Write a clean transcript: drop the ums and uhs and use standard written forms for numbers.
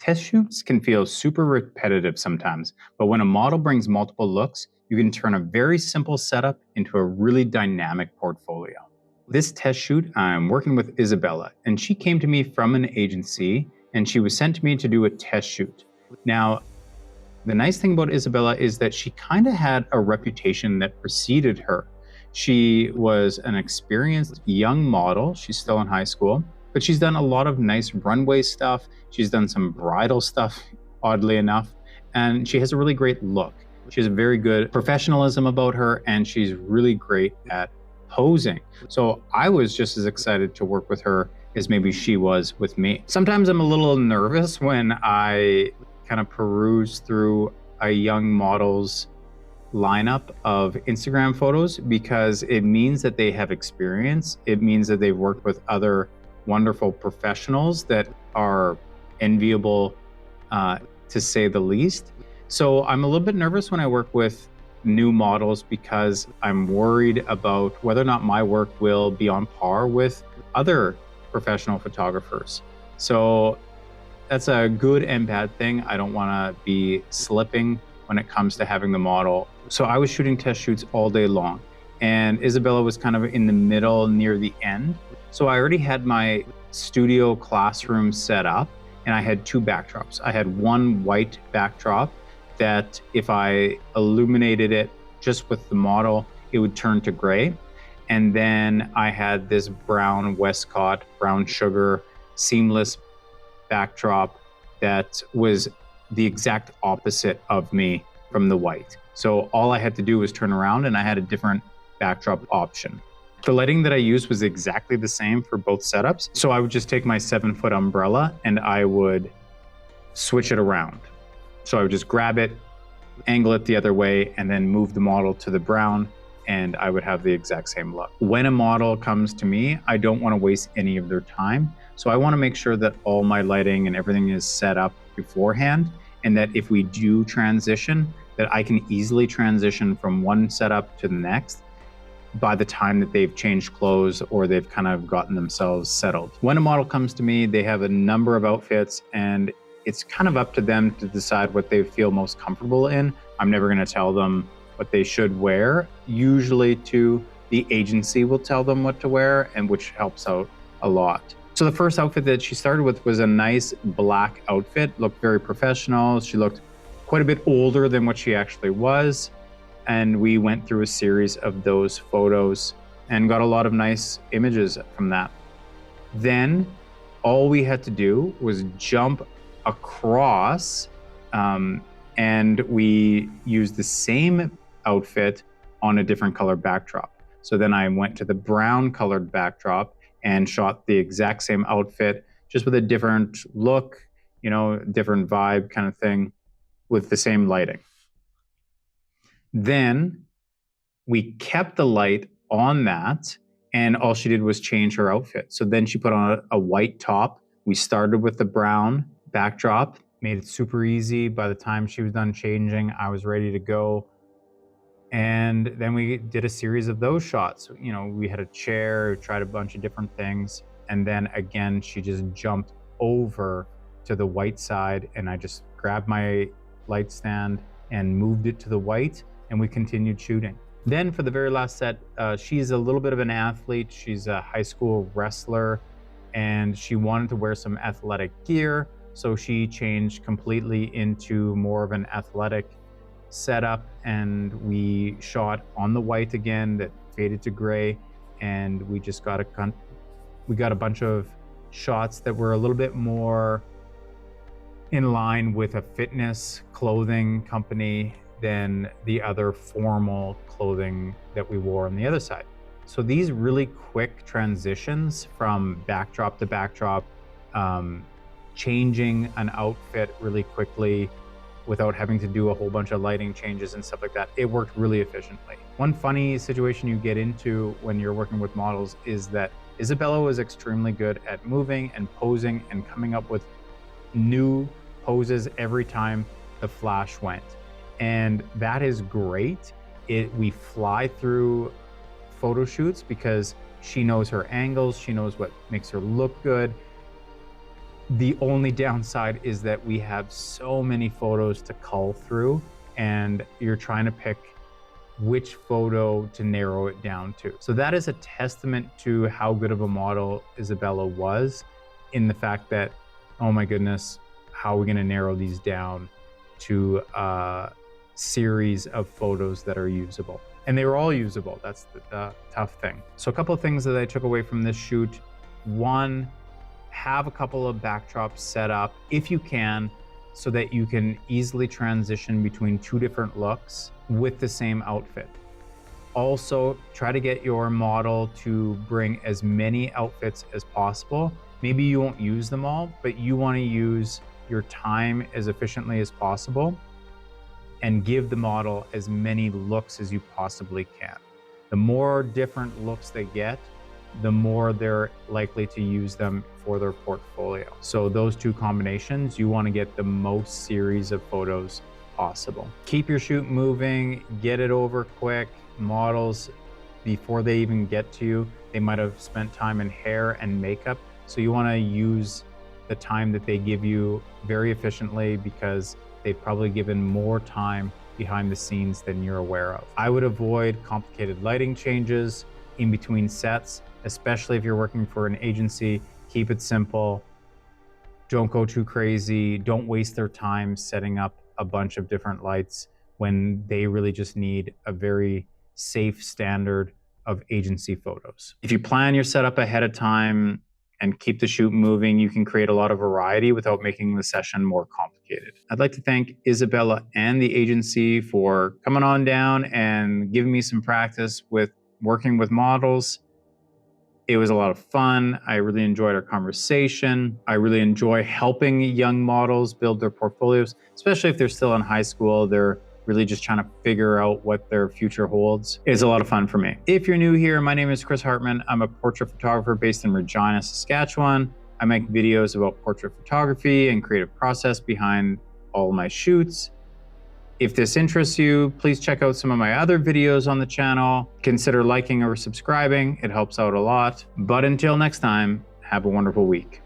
Test shoots can feel super repetitive sometimes, but when a model brings multiple looks, you can turn a very simple setup into a really dynamic portfolio. This test shoot, I'm working with Isabella, and she came to me from an agency, and she was sent to me to do a test shoot. Now, the nice thing about Isabella is that she kind of had a reputation that preceded her. She was an experienced young model. She's still in high school, but she's done a lot of nice runway stuff. She's done some bridal stuff, oddly enough, and she has a really great look. She has a very good professionalism about her, and she's really great at posing. So I was just as excited to work with her as maybe she was with me. Sometimes I'm a little nervous when I kind of peruse through a young model's lineup of Instagram photos, because it means that they have experience. It means that they've worked with other wonderful professionals that are enviable, to say the least. So I'm a little bit nervous when I work with new models because I'm worried about whether or not my work will be on par with other professional photographers. So that's a good and bad thing. I don't want to be slipping when it comes to having the model. So I was shooting test shoots all day long, and Isabella was kind of in the middle near the end. So I already had my studio classroom set up, and I had two backdrops. I had one white backdrop that if I illuminated it just with the model, it would turn to gray. And then I had this brown Westcott, brown sugar, seamless backdrop that was the exact opposite of me from the white. So all I had to do was turn around and I had a different backdrop option. The lighting that I used was exactly the same for both setups. So I would just take my 7-foot umbrella and I would switch it around. So I would just grab it, angle it the other way, and then move the model to the brown, and I would have the exact same look. When a model comes to me, I don't want to waste any of their time. So I want to make sure that all my lighting and everything is set up beforehand, and that if we do transition, that I can easily transition from one setup to the next by the time that they've changed clothes or they've kind of gotten themselves settled. When a model comes to me, they have a number of outfits, and it's kind of up to them to decide what they feel most comfortable in. I'm never going to tell them what they should wear. Usually too, the agency will tell them what to wear, and which helps out a lot. So the first outfit that she started with was a nice black outfit, looked very professional. She looked quite a bit older than what she actually was. And we went through a series of those photos and got a lot of nice images from that. Then all we had to do was jump across, and we used the same outfit on a different color backdrop. So then I went to the brown colored backdrop and shot the exact same outfit, just with a different look, different vibe kind of thing, with the same lighting. Then we kept the light on that, and all she did was change her outfit. So then she put on a white top. We started with the brown backdrop, made it super easy. By the time she was done changing, I was ready to go. And then we did a series of those shots. We had a chair, tried a bunch of different things. And then again, she just jumped over to the white side, and I just grabbed my light stand and moved it to the white, and we continued shooting. Then for the very last set, she's a little bit of an athlete. She's a high school wrestler, and she wanted to wear some athletic gear. So she changed completely into more of an athletic setup, and we shot on the white again that faded to gray, and we just got a bunch of shots that were a little bit more in line with a fitness clothing company than the other formal clothing that we wore on the other side. So these really quick transitions from backdrop to backdrop, changing an outfit really quickly without having to do a whole bunch of lighting changes and stuff like that, it worked really efficiently. One funny situation you get into when you're working with models is that Isabella was extremely good at moving and posing and coming up with new poses every time the flash went. And that is great. We fly through photo shoots because she knows her angles, she knows what makes her look good. The only downside is that we have so many photos to cull through, and you're trying to pick which photo to narrow it down to. So that is a testament to how good of a model Isabella was, in the fact that, oh my goodness, how are we gonna narrow these down to a series of photos that are usable? And they were all usable, that's the tough thing. So a couple of things that I took away from this shoot. One, have a couple of backdrops set up if you can, so that you can easily transition between two different looks with the same outfit. Also, try to get your model to bring as many outfits as possible. Maybe you won't use them all, but you want to use your time as efficiently as possible and give the model as many looks as you possibly can. The more different looks they get, the more they're likely to use them for their portfolio. So those two combinations, you want to get the most series of photos possible. Keep your shoot moving, get it over quick. Models, before they even get to you, they might have spent time in hair and makeup. So you want to use the time that they give you very efficiently, because they've probably given more time behind the scenes than you're aware of. I would avoid complicated lighting changes in between sets, especially if you're working for an agency. Keep it simple. Don't go too crazy. Don't waste their time setting up a bunch of different lights when they really just need a very safe standard of agency photos. If you plan your setup ahead of time and keep the shoot moving, you can create a lot of variety without making the session more complicated. I'd like to thank Isabella and the agency for coming on down and giving me some practice with working with models. It was a lot of fun. I really enjoyed our conversation. I really enjoy helping young models build their portfolios, especially if they're still in high school. They're really just trying to figure out what their future holds. It's a lot of fun for me. If you're new here, my name is Chris Hartman. I'm a portrait photographer based in Regina, Saskatchewan. I make videos about portrait photography and creative process behind all my shoots. If this interests you, please check out some of my other videos on the channel. Consider liking or subscribing. It helps out a lot. But until next time, have a wonderful week.